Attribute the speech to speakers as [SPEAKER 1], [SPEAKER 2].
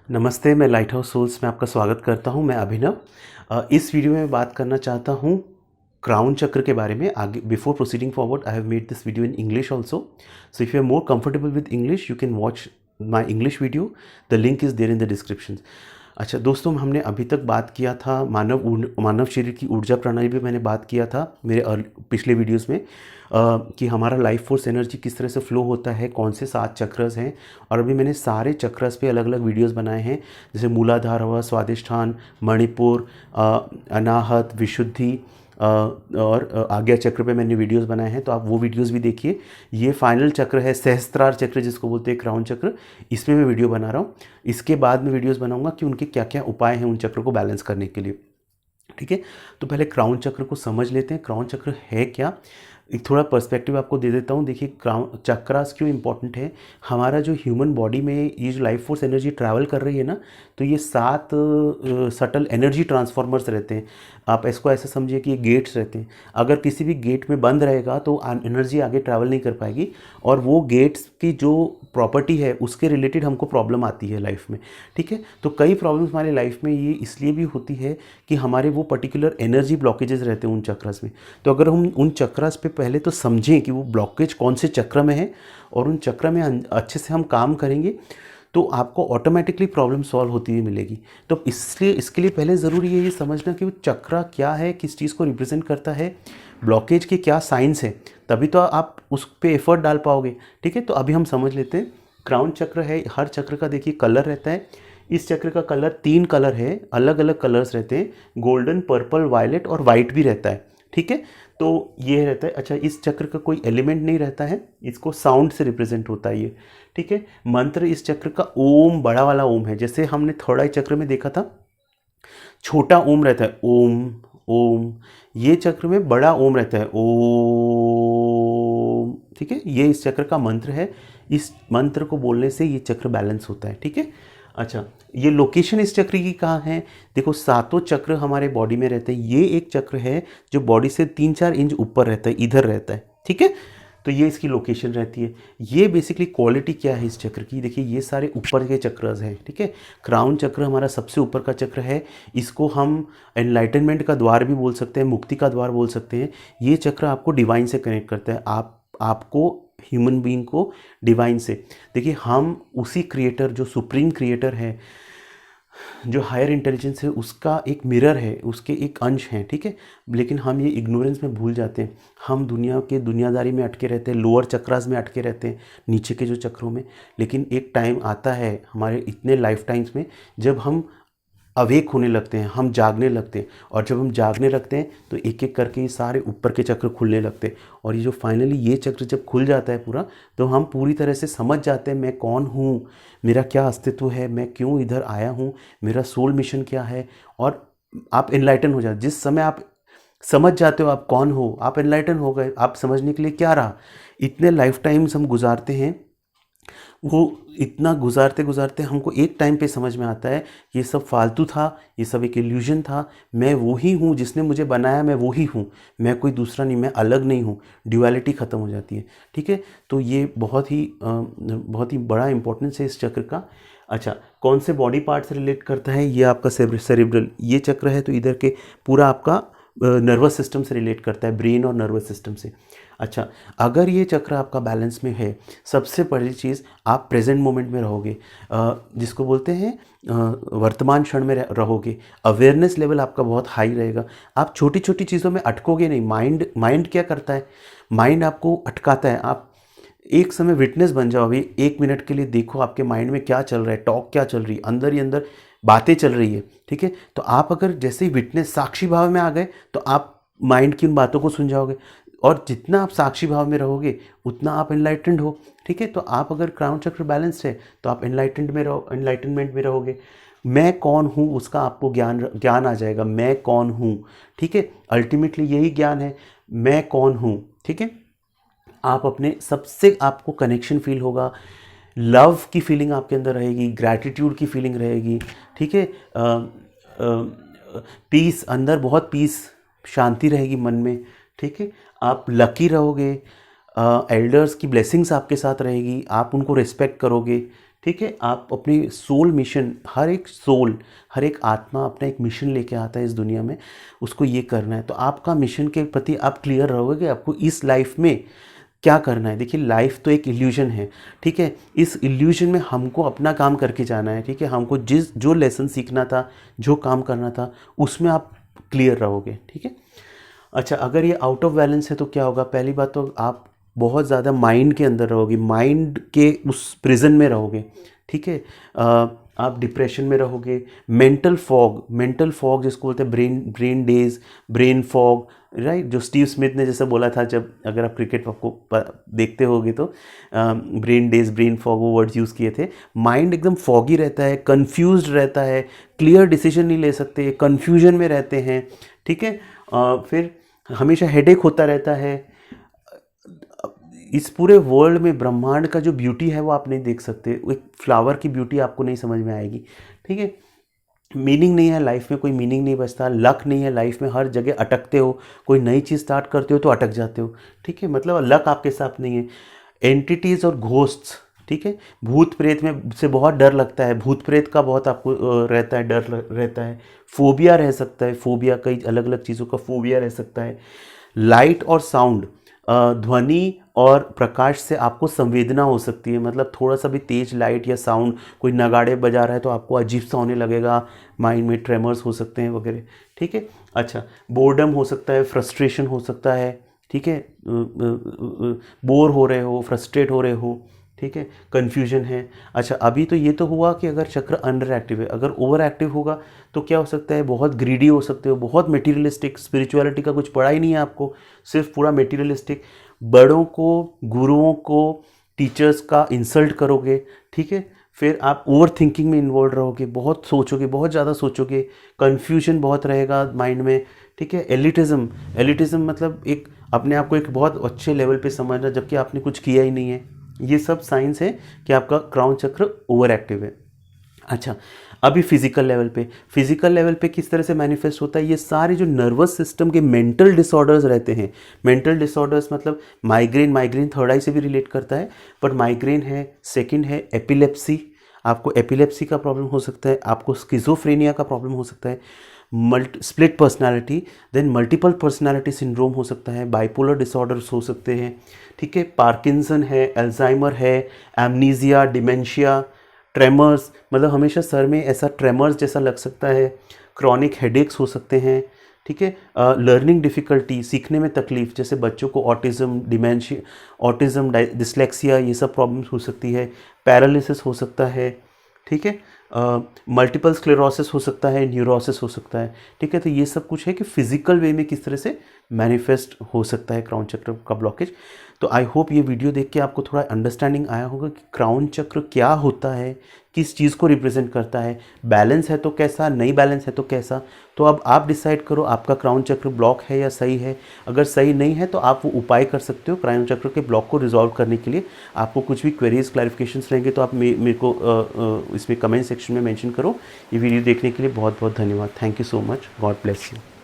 [SPEAKER 1] नमस्ते, मैं light house souls में आपका स्वागत करता हूं। मैं अभिनव। इस वीडियो में बात करना चाहता हूं क्राउन चक्र के बारे में। आगे before proceeding forward, I have made this video in English also, so if you are more comfortable with English you can watch my English video. The link is there in the description. अच्छा दोस्तों, हमने अभी तक बात किया था मानव शरीर की ऊर्जा प्रणाली पे मैंने बात किया था मेरे पिछले वीडियोस में, कि हमारा लाइफ फोर्स एनर्जी किस तरह से फ्लो होता है, कौन से 7 चक्रस हैं। और अभी मैंने सारे चक्रस पे अलग अलग वीडियोस बनाए हैं, जैसे मूलाधार हुआ, स्वादिष्ठान, मणिपुर, अनाहत, विशुद्धि, और आज्ञा चक्र पे मैंने वीडियोस बनाए हैं, तो आप वो वीडियोस भी देखिए। ये फाइनल चक्र है सहस्त्रार चक्र जिसको बोलते हैं, क्राउन चक्र। इसमें मैं वीडियो बना रहा हूँ। इसके बाद में वीडियोस बनाऊंगा कि उनके क्या क्या उपाय हैं उन चक्र को बैलेंस करने के लिए। ठीक है, तो पहले क्राउन चक्र को समझ लेते हैं। क्राउन चक्र है क्या, एक थोड़ा पर्सपेक्टिव आपको दे देता हूँ। देखिए, क्राउन चक्रास क्यों इंपॉर्टेंट है। हमारा जो ह्यूमन बॉडी में ये जो लाइफ फोर्स एनर्जी ट्रैवल कर रही है ना, तो ये 7 सटल एनर्जी ट्रांसफॉर्मर्स रहते हैं। आप इसको ऐसे समझिए कि ये गेट्स रहते हैं। अगर किसी भी गेट में बंद रहेगा तो एनर्जी आगे ट्रैवल नहीं कर पाएगी, और वो गेट्स की जो प्रॉपर्टी है उसके रिलेटेड हमको प्रॉब्लम आती है लाइफ में। ठीक है, तो कई प्रॉब्लम्स हमारे लाइफ में ये इसलिए भी होती है कि हमारे वो पर्टिकुलर एनर्जी ब्लॉकेजेस रहते हैं उन चक्रस में। तो अगर हम उन चक्रस पे पहले तो समझें कि वो ब्लॉकेज कौन से चक्र में है, और उन चक्र में अच्छे से हम काम करेंगे तो आपको ऑटोमेटिकली प्रॉब्लम सॉल्व होती हुई मिलेगी। तो इसलिए इसके लिए पहले ज़रूरी है ये समझना कि वो चक्र क्या है, किस चीज़ को रिप्रेजेंट करता है, ब्लॉकेज के क्या साइंस है, तभी तो आप उस पर एफर्ट डाल पाओगे। ठीक है, तो अभी हम समझ लेते हैं। क्राउन चक्र है, हर चक्र का देखिए कलर रहता है। इस चक्र का कलर 3 कलर है, अलग अलग कलर्स रहते हैं, गोल्डन, पर्पल, वायलेट और वाइट भी रहता है। ठीक है, तो ये रहता है। अच्छा, इस चक्र का कोई एलिमेंट नहीं रहता है, इसको साउंड से रिप्रेजेंट होता है ये। ठीक है, मंत्र इस चक्र का ओम, बड़ा वाला ओम है। जैसे हमने थर्ड आई चक्र में देखा था, छोटा ओम रहता है ओम ओम, ये चक्र में बड़ा ओम रहता है ओम। ठीक है, ये इस चक्र का मंत्र है। इस मंत्र को बोलने से ये चक्र बैलेंस होता है। ठीक है, अच्छा, ये लोकेशन इस चक्र की कहाँ है। देखो, 7 चक्र हमारे बॉडी में रहते हैं। ये एक चक्र है जो बॉडी से 3-4 इंच ऊपर रहता है, इधर रहता है। ठीक है, तो ये इसकी लोकेशन रहती है। ये बेसिकली क्वालिटी क्या है इस चक्र की, देखिए ये सारे ऊपर के चक्रस हैं। ठीक है, क्राउन चक्र हमारा सबसे ऊपर का चक्र है। इसको हम एनलाइटनमेंट का द्वार भी बोल सकते हैं, मुक्ति का द्वार बोल सकते हैं। ये चक्र आपको डिवाइन से कनेक्ट करता है, आपको ह्यूमन बीइंग को डिवाइन से। देखिए, हम उसी क्रिएटर, जो सुप्रीम क्रिएटर है, जो हायर इंटेलिजेंस है, उसका एक मिरर है, उसके एक अंश हैं। ठीक है, लेकिन हम ये इग्नोरेंस में भूल जाते हैं। हम दुनिया के दुनियादारी में अटके रहते हैं, लोअर चक्रास में अटके रहते हैं, नीचे के जो चक्रों में। लेकिन एक टाइम आता है हमारे इतने लाइफ टाइम्स में जब हम अवेक होने लगते हैं, हम जागने लगते हैं। और जब हम जागने लगते हैं तो एक एक करके ये सारे ऊपर के चक्र खुलने लगते हैं। और ये जो फाइनली ये चक्र जब खुल जाता है पूरा, तो हम पूरी तरह से समझ जाते हैं मैं कौन हूँ, मेरा क्या अस्तित्व है, मैं क्यों इधर आया हूँ, मेरा सोल मिशन क्या है। और आप एनलाइटन हो जाते। जिस समय आप समझ जाते हो आप कौन हो, आप एनलाइटन हो गए। आप समझने के लिए क्या रहा, इतने लाइफ टाइम्स हम गुजारते हैं, वो इतना गुजारते गुजारते हमको एक टाइम पे समझ में आता है ये सब फालतू था, ये सब एक इल्यूजन था। मैं वो ही हूँ जिसने मुझे बनाया, मैं वो ही हूँ, मैं कोई दूसरा नहीं, मैं अलग नहीं हूँ। ड्युअलिटी ख़त्म हो जाती है। ठीक है, तो ये बहुत ही बड़ा इंपॉर्टेंस है इस चक्र का। अच्छा, कौन से बॉडी पार्ट से रिलेट करता है, ये आपका सेरिब्रल ये चक्र है, तो इधर के पूरा आपका नर्वस सिस्टम से रिलेट करता है, ब्रेन और नर्वस सिस्टम से। अच्छा, अगर ये चक्र आपका बैलेंस में है, सबसे पहली चीज़ आप प्रेजेंट मोमेंट में रहोगे, जिसको बोलते हैं वर्तमान क्षण में रहोगे। अवेयरनेस लेवल आपका बहुत हाई रहेगा। आप छोटी छोटी चीज़ों में अटकोगे नहीं। माइंड क्या करता है, माइंड आपको अटकाता है। आप एक समय विटनेस बन जाओ। अभी 1 मिनट के लिए देखो आपके माइंड में क्या चल रहा है, टॉक क्या चल रही है, अंदर ही अंदर बातें चल रही है। ठीक है, तो आप अगर जैसे ही विटनेस साक्षी भाव में आ गए तो आप माइंड की उन बातों को सुन जाओगे, और जितना आप साक्षी भाव में रहोगे उतना आप एनलाइटेंड हो। ठीक है, तो आप अगर क्राउन चक्र बैलेंस्ड है तो आप एनलाइटनमेंट में रहोगे। मैं कौन हूँ उसका आपको ज्ञान आ जाएगा, मैं कौन हूँ। ठीक है, अल्टीमेटली यही ज्ञान है, मैं कौन हूँ। ठीक है, आप अपने सबसे आपको कनेक्शन फील होगा, लव की फीलिंग आपके अंदर रहेगी, ग्रैटिट्यूड की फीलिंग रहेगी। ठीक है, पीस, अंदर बहुत पीस, शांति रहेगी मन में। ठीक है, आप लकी रहोगे, एल्डर्स की ब्लेसिंग्स आपके साथ रहेगी, आप उनको रिस्पेक्ट करोगे। ठीक है। आप अपनी सोल मिशन, हर एक सोल, हर एक आत्मा अपना एक मिशन लेके आता है इस दुनिया में, उसको ये करना है। तो आपका मिशन के प्रति आप क्लियर रहोगे कि आपको इस लाइफ में क्या करना है। देखिए लाइफ तो एक इल्यूजन है, ठीक है। इस इल्यूजन में हमको अपना काम करके जाना है, ठीक है। हमको जो लेसन सीखना था, जो काम करना था, उसमें आप क्लियर रहोगे, ठीक है। अच्छा, अगर ये आउट ऑफ बैलेंस है तो क्या होगा? पहली बात तो आप बहुत ज़्यादा माइंड के अंदर रहोगे, माइंड के उस प्रिजन में रहोगे, ठीक है। आप डिप्रेशन में रहोगे। मेंटल फॉग जिसको बोलते हैं, brain days, brain fog, right, जो स्टीव स्मिथ ने जैसे बोला था, जब अगर आप क्रिकेट आपको देखते होगे तो ब्रेन डेज, ब्रेन फॉग, वो वर्ड्स यूज़ किए थे। माइंड एकदम फॉगी रहता है, कंफ्यूज्ड रहता है, क्लियर डिसीजन नहीं ले सकते, कंफ्यूजन में रहते हैं, ठीक है। फिर हमेशा हेडेक होता रहता है। इस पूरे वर्ल्ड में ब्रह्मांड का जो ब्यूटी है वो आप नहीं देख सकते, एक फ्लावर की ब्यूटी आपको नहीं समझ में आएगी, ठीक है। मीनिंग नहीं है लाइफ में, कोई मीनिंग नहीं बचता, लक नहीं है लाइफ में, हर जगह अटकते हो, कोई नई चीज़ स्टार्ट करते हो तो अटक जाते हो, ठीक है। मतलब लक आपके साथ नहीं है। एंटिटीज़ और घोस्ट्स, ठीक है, भूत प्रेत में से बहुत डर लगता है, भूत प्रेत का बहुत आपको रहता है, डर रहता है। फोबिया रह सकता है, फोबिया, कई अलग अलग चीज़ों का फोबिया रह सकता है। लाइट और साउंड, ध्वनि और प्रकाश से आपको संवेदना हो सकती है। मतलब थोड़ा सा भी तेज लाइट या साउंड, कोई नगाड़े बजा रहा है तो आपको अजीब सा होने लगेगा, माइंड में ट्रेमर्स हो सकते हैं वगैरह, ठीक है। अच्छा, बोर्डम हो सकता है, फ्रस्ट्रेशन हो सकता है, ठीक है, बोर हो रहे हो, फ्रस्ट्रेट हो रहे हो, ठीक है, कन्फ्यूजन है। अच्छा, अभी तो ये तो हुआ कि अगर चक्र अंडर एक्टिव है। अगर ओवर एक्टिव होगा तो क्या हो सकता है? बहुत ग्रीडी हो सकते हो, बहुत मटेरियलिस्टिक, स्पिरिचुअलिटी का कुछ पढ़ा ही नहीं है आपको, सिर्फ पूरा मटेरियलिस्टिक, बड़ों को, गुरुओं को, टीचर्स का इंसल्ट करोगे, ठीक है। फिर आप ओवर थिंकिंग में इन्वॉल्व रहोगे, बहुत सोचोगे, बहुत ज़्यादा सोचोगे, कन्फ्यूजन बहुत रहेगा माइंड में, ठीक है। एलिटिज्म मतलब एक अपने आप को एक बहुत अच्छे लेवल पे समझना, जबकि आपने कुछ किया ही नहीं है। ये सब साइंस है कि आपका क्राउन चक्र ओवर एक्टिव है। अच्छा, अभी फिजिकल लेवल पे किस तरह से मैनिफेस्ट होता है? ये सारे जो नर्वस सिस्टम के मेंटल डिसऑर्डर्स रहते हैं, मेंटल डिसऑर्डर्स मतलब माइग्रेन थर्ड आई से भी रिलेट करता है, बट माइग्रेन है, सेकंड है एपिलेप्सी, आपको एपिलेप्सी का प्रॉब्लम हो सकता है, आपको स्किज़ोफ्रेनिया का प्रॉब्लम हो सकता है, split personality, then multiple personality syndrome हो सकता है, बाइपोलर डिसऑर्डर्स हो सकते हैं, ठीक है, पार्किंसन है, अल्जाइमर है, एमनीजिया, डिमेंशिया, ट्रेमर्स, मतलब हमेशा सर में ऐसा ट्रेमर्स जैसा लग सकता है, क्रॉनिक हेडेक्स हो सकते हैं, ठीक है। लर्निंग डिफ़िकल्टी, सीखने में तकलीफ, जैसे बच्चों को ऑटिज़म, डिमेंशिया, ऑटिज़म, डिसलेक्सिया, ये सब प्रॉब्लम्स हो सकती है, पैरालिसिस हो सकता है, ठीक है, मल्टीपल स्क्लेरोसिस हो सकता है, न्यूरोसिस हो सकता है, ठीक है। तो ये सब कुछ है कि फिजिकल वे में किस तरह से मैनिफेस्ट हो सकता है क्राउन चक्र का ब्लॉकेज। तो आई होप ये वीडियो देख के आपको थोड़ा अंडरस्टैंडिंग आया होगा कि क्राउन चक्र क्या होता है, किस चीज़ को रिप्रेजेंट करता है, बैलेंस है तो कैसा, नहीं बैलेंस है तो कैसा। तो अब आप डिसाइड करो आपका क्राउन चक्र ब्लॉक है या सही है। अगर सही नहीं है तो आप वो उपाय कर सकते हो क्राउन चक्र के ब्लॉक को रिजॉल्व करने के लिए। आपको कुछ भी क्वेरीज, क्लैरिफिकेशंस रहेंगे तो आप मेरे को इसमें कमेंट सेक्शन में मेंशन करो। ये वीडियो देखने के लिए बहुत बहुत धन्यवाद। Thank you so much. God bless you.